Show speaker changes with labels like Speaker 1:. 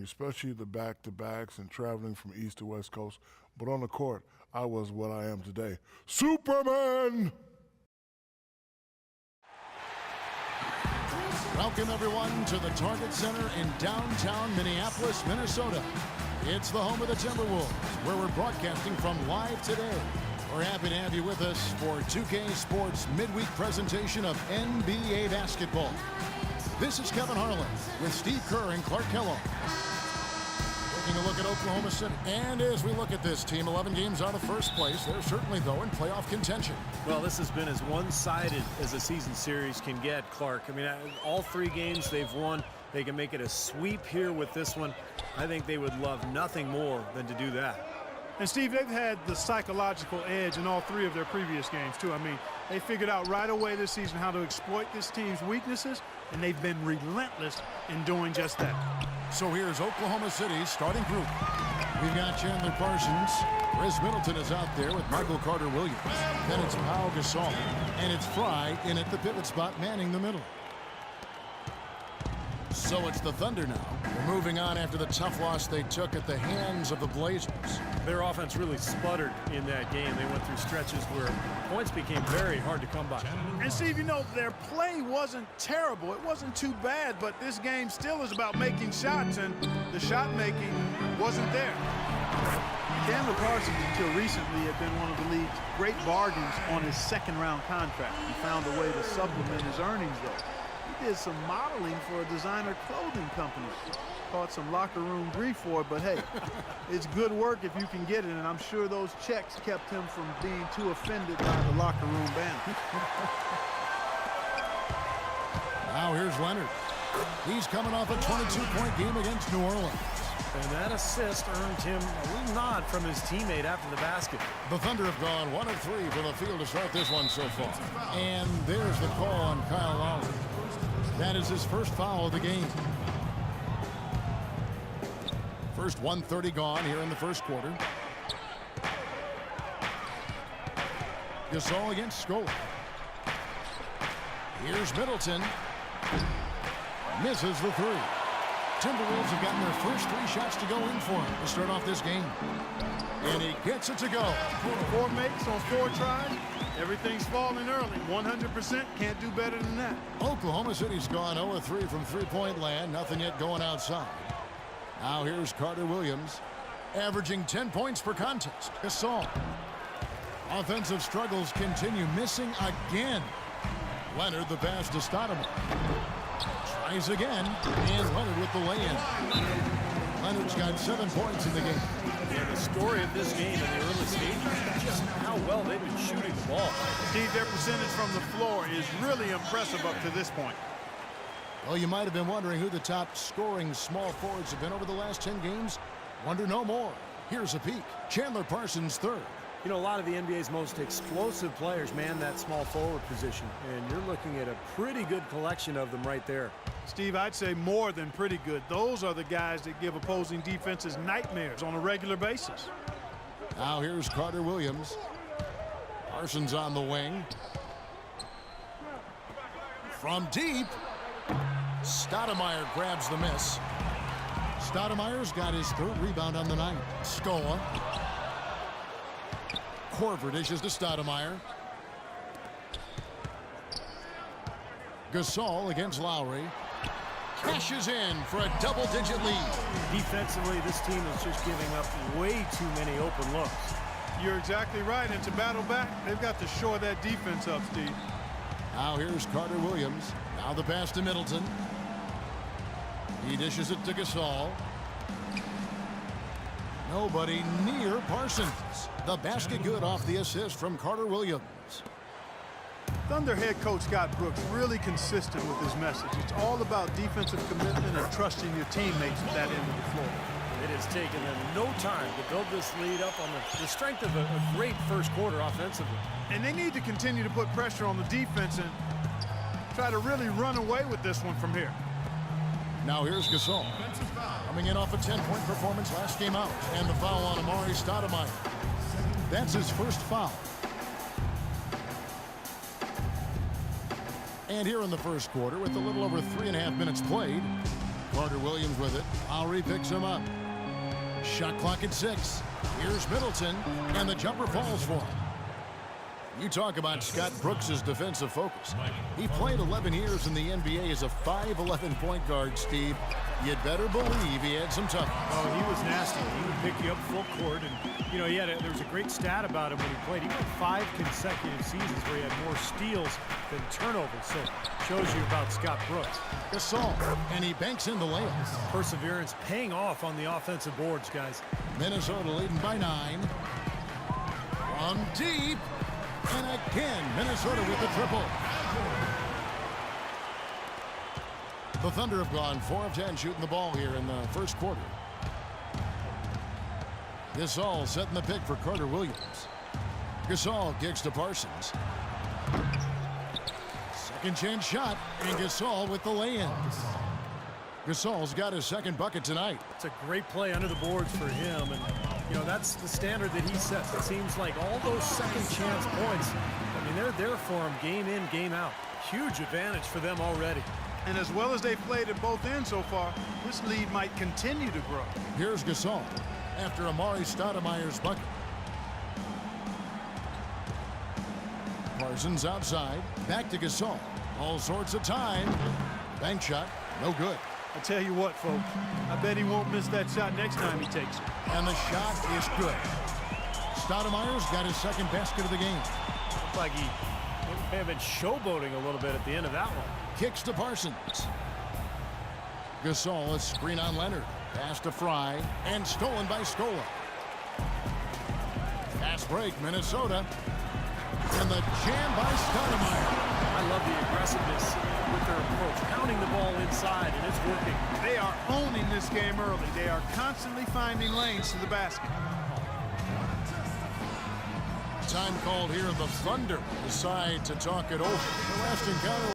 Speaker 1: me, especially the back-to-backs and traveling from East to West Coast. But on the court, I was what I am today. Superman!
Speaker 2: Welcome, everyone, to the Target Center in downtown Minneapolis, Minnesota. It's the home of the Timberwolves, where we're broadcasting from live today. We're happy to have you with us for 2K Sports midweek presentation of NBA basketball. This is Kevin Harlan with Steve Kerr and Clark Kellogg. Taking a look at Oklahoma City. And as we look at this team, 11 games out of first place, they're certainly, though, in playoff contention.
Speaker 3: Well, this has been as one-sided as a season series can get, Clark. I mean, all 3 games they've won. They can make it a sweep here with this one. I think they would love nothing more than to do that.
Speaker 4: And, Steve, they've had the psychological edge in all 3 of their previous games, too. I mean, they figured out right away this season how to exploit this team's weaknesses, and they've been relentless in doing just that.
Speaker 2: So here's Oklahoma City's starting group. We've got Chandler Parsons. Chris Middleton is out there with Michael Carter-Williams. Then it's Pau Gasol. And it's Fry in at the pivot spot, manning the middle. So it's the Thunder now. They're moving on after the tough loss they took at the hands of the Blazers.
Speaker 3: Their offense really sputtered in that game. They went through stretches where points became very hard to come by.
Speaker 4: And, Steve, you know, their play wasn't terrible. It wasn't too bad, but this game still is about making shots, and the shot making wasn't there. Chandler Parsons, until recently, had been one of the league's great bargains on his second-round contract. He found a way to supplement his earnings, though. He did some modeling for a designer clothing company. Caught some locker room grief for it, but hey, it's good work if you can get it, and I'm sure those checks kept him from being too offended by the locker room banner.
Speaker 2: Now here's Leonard. He's coming off a 22-point game against New Orleans.
Speaker 3: And that assist earned him a little nod from his teammate after the basket.
Speaker 2: The Thunder have gone 1 of 3 from the field to start this one so far. And there's the call on Kyle Lowry. That is his first foul of the game. First 1:30 gone here in the first quarter. Gasol against Scola. Here's Middleton. Misses the 3. Timberwolves have gotten their first 3 shots to go in for him to start off this game. And he gets it to go.
Speaker 4: 4 makes on 4 tries. Everything's falling early. 100%. Can't do better than that.
Speaker 2: Oklahoma City's gone 0 of 3 from three-point land. Nothing yet going outside. Now here's Carter-Williams, averaging 10 points per contest. Gasol. Offensive struggles continue, missing again. Leonard the pass to Stoudemire. Tries again, and Leonard with the lay-in. Leonard's got 7 points in the game.
Speaker 3: Yeah, the story of this game in the early stages, just how well they've been shooting the ball.
Speaker 4: Steve, their percentage from the floor is really impressive up to this point.
Speaker 2: Well, you might have been wondering who the top scoring small forwards have been over the last 10 games. Wonder no more. Here's a peek. Chandler Parsons, 3rd.
Speaker 3: You know, a lot of the NBA's most explosive players man that small forward position, and you're looking at a pretty good collection of them right there.
Speaker 4: Steve, I'd say more than pretty good. Those are the guys that give opposing defenses nightmares on a regular basis.
Speaker 2: Now here's Carter-Williams. Parsons on the wing. From deep. Stoudemire grabs the miss. Stoudemire's got his 3rd rebound on the night. Scola. Korver dishes to Stoudemire. Gasol against Lowry. Cashes in for a double-digit lead.
Speaker 3: Defensively, this team is just giving up way too many open looks.
Speaker 4: You're exactly right, and to battle back, they've got to shore that defense up, Steve.
Speaker 2: Now here's Carter-Williams. Now the pass to Middleton. He dishes it to Gasol. Nobody near Parsons. The basket good off the assist from Carter-Williams.
Speaker 4: Thunder head coach Scott Brooks really consistent with his message. It's all about defensive commitment and trusting your teammates at that end of the floor.
Speaker 3: It has taken them no time to build this lead up on the strength of a great first quarter offensively.
Speaker 4: And they need to continue to put pressure on the defense and try to really run away with this one from here.
Speaker 2: Now here's Gasol. Coming in off a 10-point performance last game out. And the foul on Amari Stoudemire. That's his first foul. And here in the first quarter, with a little over 3.5 minutes played, Carter Williams with it. Lowry picks him up. Shot clock at 6. Here's Middleton, and the jumper falls for him. You talk about Scott Brooks' defensive focus. He played 11 years in the NBA as a 5'11" point guard, Steve. You'd better believe he had some toughness.
Speaker 3: Oh, he was nasty. He would pick you up full court, and, you know, there was a great stat about him when he played. He had 5 consecutive seasons where he had more steals than turnovers, so shows you about Scott Brooks.
Speaker 2: Gasol, and he banks in the layup.
Speaker 3: Perseverance paying off on the offensive boards, guys.
Speaker 2: Minnesota leading by 9. From deep. And again, Minnesota with the triple. The Thunder have gone 4 of 10 shooting the ball here in the first quarter. Gasol setting the pick for Carter Williams. Gasol kicks to Parsons. Second chance shot, and Gasol with the lay-in. Gasol's got his second bucket tonight.
Speaker 3: It's a great play under the boards for him, and you know that's the standard that he sets. It seems like all those second chance points, I mean, they're there for him game in, game out. Huge advantage for them already.
Speaker 4: And as well as they've played at both ends so far, this lead might continue to grow.
Speaker 2: Here's Gasol after Amari Stoudemire's bucket. Parsons outside, back to Gasol. All sorts of time. Bank shot, no good.
Speaker 4: I tell you what, folks, I bet he won't miss that shot next time he takes it.
Speaker 2: And the shot is good. Stoudemire's got his second basket of the game.
Speaker 3: Looks like he may have been showboating a little bit at the end of that one.
Speaker 2: Kicks to Parsons. Gasol, a screen on Leonard. Pass to Fry, and stolen by Scola. Fast break, Minnesota. And the jam by Stoudemire.
Speaker 3: I love the aggressiveness with their approach, pounding the ball inside, and it's working.
Speaker 4: They are owning this game early. They are constantly finding lanes to the basket.
Speaker 2: Time called here, the Thunder decide to talk it over. The last encounter